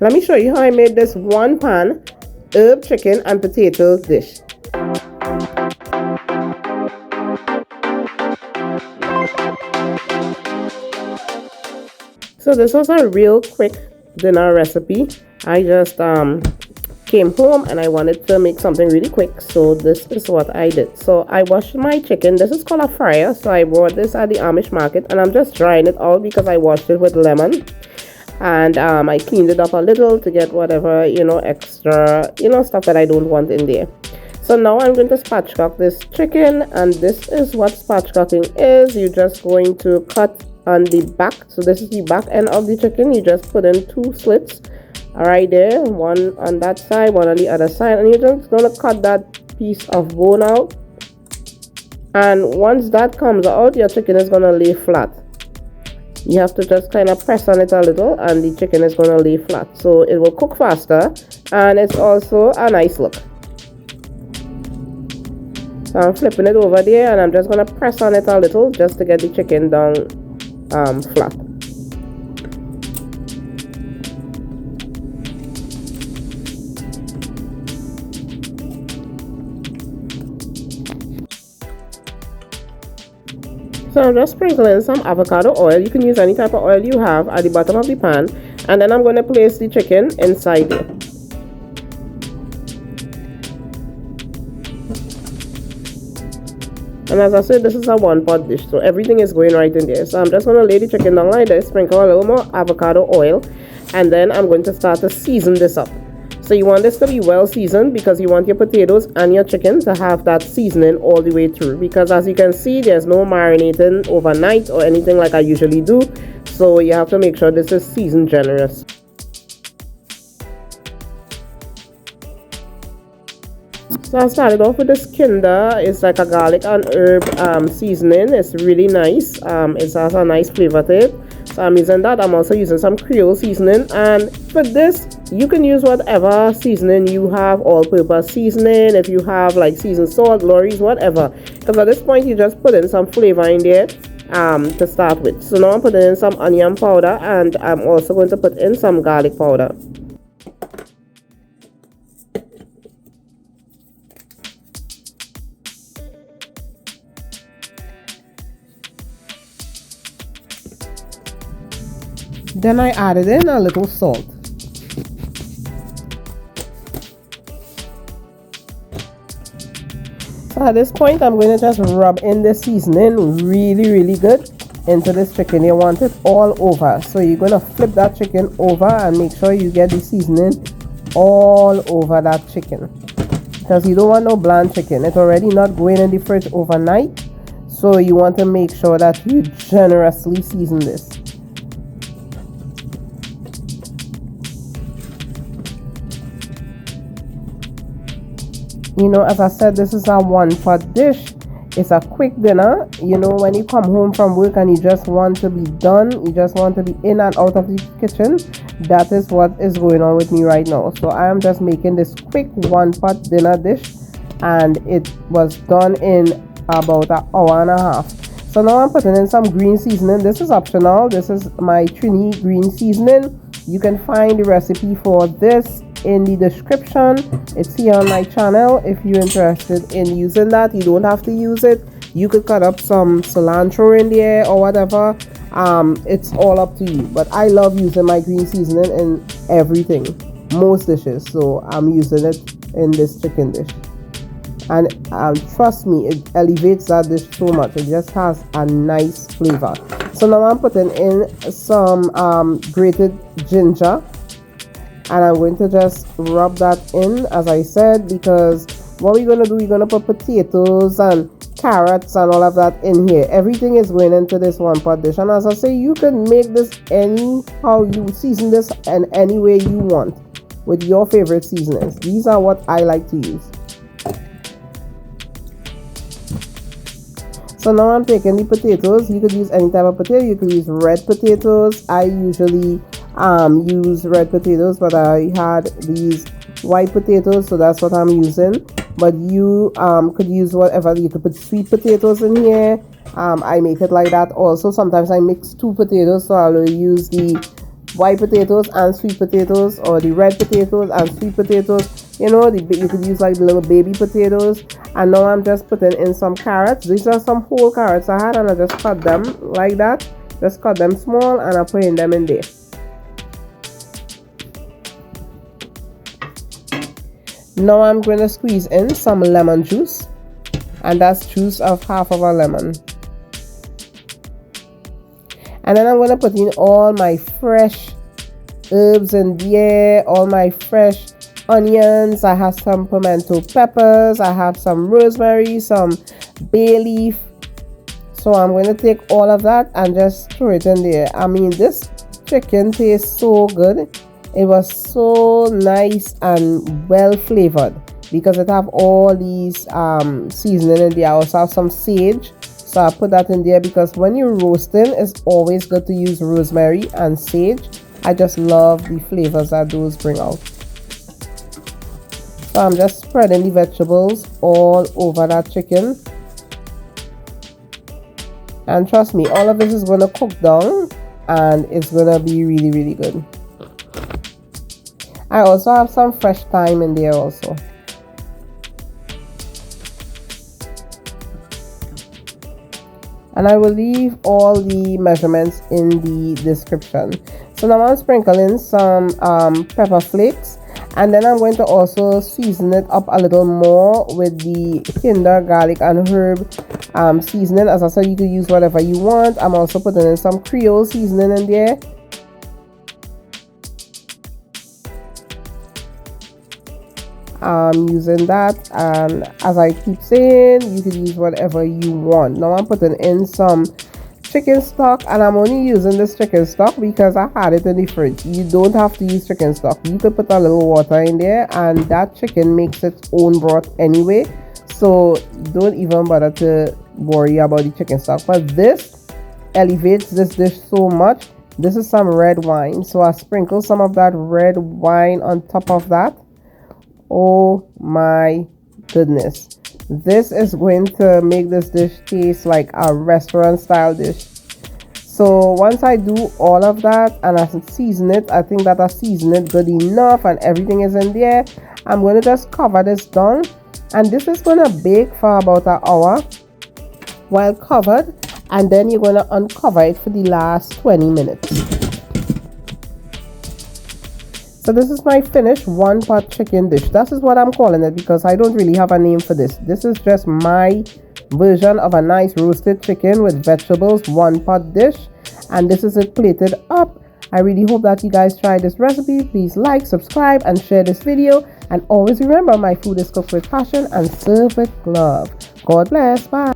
Let me show you how I made this one pan herb chicken and potato dish. So this was a real quick dinner recipe. I just came home and I wanted to make something really quick, so this is what I did. So I washed my chicken. This is called a fryer, so I bought this at the Amish market, and I'm just drying it out because I washed it with lemon, and I cleaned it up a little to get whatever extra stuff that I don't want in there. So now I'm going to spatchcock this chicken, and this is what spatchcocking is. You're just going to cut on the back. So this is the back end of the chicken. You just put in 2 slits right there, one on that side, one on the other side, and you're just going to cut that piece of bone out. And once that comes out, your chicken is going to lay flat. You have to just kind of press on it a little, and the chicken is going to lay flat, so it will cook faster, and it's also a nice look. So I'm flipping it over there, and I'm just going to press on it a little just to get the chicken down flat. So I'm just sprinkling some avocado oil. You can use any type of oil you have at the bottom of the pan, and then I'm going to place the chicken inside it. And as I said, this is a 1-pot dish, so everything is going right in there. So I'm just going to lay the chicken down like this, sprinkle a little more avocado oil, and then I'm going to start to season this up. So you want this to be well seasoned because you want your potatoes and your chicken to have that seasoning all the way through. Because as you can see, there's no marinating overnight or anything like I usually do. So you have to make sure this is seasoned generous. So I started off with this Kinder. It's like a garlic and herb seasoning. It's really nice. It has a nice flavor to it. So I'm using that. I'm also using some Creole seasoning. And for this, you can use whatever seasoning you have, all-purpose seasoning. If you have like seasoned salt, Lorry's, whatever. Because at this point, you just put in some flavor in there to start with. So now I'm putting in some onion powder, and I'm also going to put in some garlic powder. Then I added in a little salt. So at this point, I'm going to just rub in the seasoning really good into this chicken. You want it all over. So you're going to flip that chicken over and make sure you get the seasoning all over that chicken. Because you don't want no bland chicken. It's already not going in the fridge overnight. So you want to make sure that you generously season this. As I said, this is a 1-pot dish. It's a quick dinner. When you come home from work and you just want to be done, you just want to be in and out of the kitchen, that is what is going on with me right now. So I am just making this quick 1-pot dinner dish, and it was done in about an hour and a half. So now I'm putting in some green seasoning. This is optional. This is my Trini green seasoning. You can find the recipe for this in the description. It's here on my channel. If you're interested in using that, you don't have to use it. You could cut up some cilantro in there or whatever. It's all up to you, but I love using my green seasoning in everything, most dishes, so I'm using it in this chicken dish. And trust me, it elevates that dish so much. It just has a nice flavor. So now I'm putting in some grated ginger, and I'm going to just rub that in, as I said, because what we're going to do, we're going to put potatoes and carrots and all of that in here. Everything is going into this 1-pot dish. And as I say, you can make this anyhow. You season this in any way you want with your favorite seasonings. These are what I like to use. So now I'm taking the potatoes. You could use any type of potato. You could use red potatoes. I usually use red potatoes, but I had these white potatoes, so that's what I'm using. But you could use whatever. You could put sweet potatoes in here. I make it like that also. Sometimes I mix 2 potatoes, so I'll use the white potatoes and sweet potatoes, or the red potatoes and sweet potatoes. You know, you could use like the little baby potatoes. And now I'm just putting in some carrots. These are some whole carrots I had, and I just cut them like that. Just cut them small, and I'm putting them in there. Now I'm going to squeeze in some lemon juice, and that's juice of half of a lemon. And then I'm going to put in all my fresh herbs in there, all my fresh onions. I have some pimento peppers, I have some rosemary, some bay leaf. So I'm going to take all of that and just throw it in there. I mean, this chicken tastes so good. It was so nice and well flavored because it have all these seasoning in there. I also have some sage, so I put that in there because when you're roasting, it's always good to use rosemary and sage. I just love the flavors that those bring out. So I'm just spreading the vegetables all over that chicken. And trust me, all of this is going to cook down and it's going to be really, really good. I also have some fresh thyme in there also. And I will leave all the measurements in the description. So now I'm sprinkling some pepper flakes. And then I'm going to also season it up a little more with the Kinder garlic and herb seasoning. As I said, you could use whatever you want. I'm also putting in some Creole seasoning in there. I'm using that, and as I keep saying, you can use whatever you want. Now I'm putting in some chicken stock, and I'm only using this chicken stock because I had it in the fridge. You don't have to use chicken stock. You could put a little water in there, and that chicken makes its own broth anyway, so don't even bother to worry about the chicken stock. But this elevates this dish so much. This is some red wine, so I sprinkle some of that red wine on top of that. Oh my goodness, this is going to make this dish taste like a restaurant style dish. So once I do all of that and I season it, I think that I season it good enough and everything is in there, I'm going to just cover this down, and this is going to bake for about an hour while covered, and then you're going to uncover it for the last 20 minutes. So this is my finished one pot chicken dish. That is what I'm calling it because I don't really have a name for this. This is just my version of a nice roasted chicken with vegetables one pot dish, and this is it plated up. I really hope that you guys try this recipe. Please like, subscribe, and share this video, and always remember, my food is cooked with passion and served with love. God bless. Bye.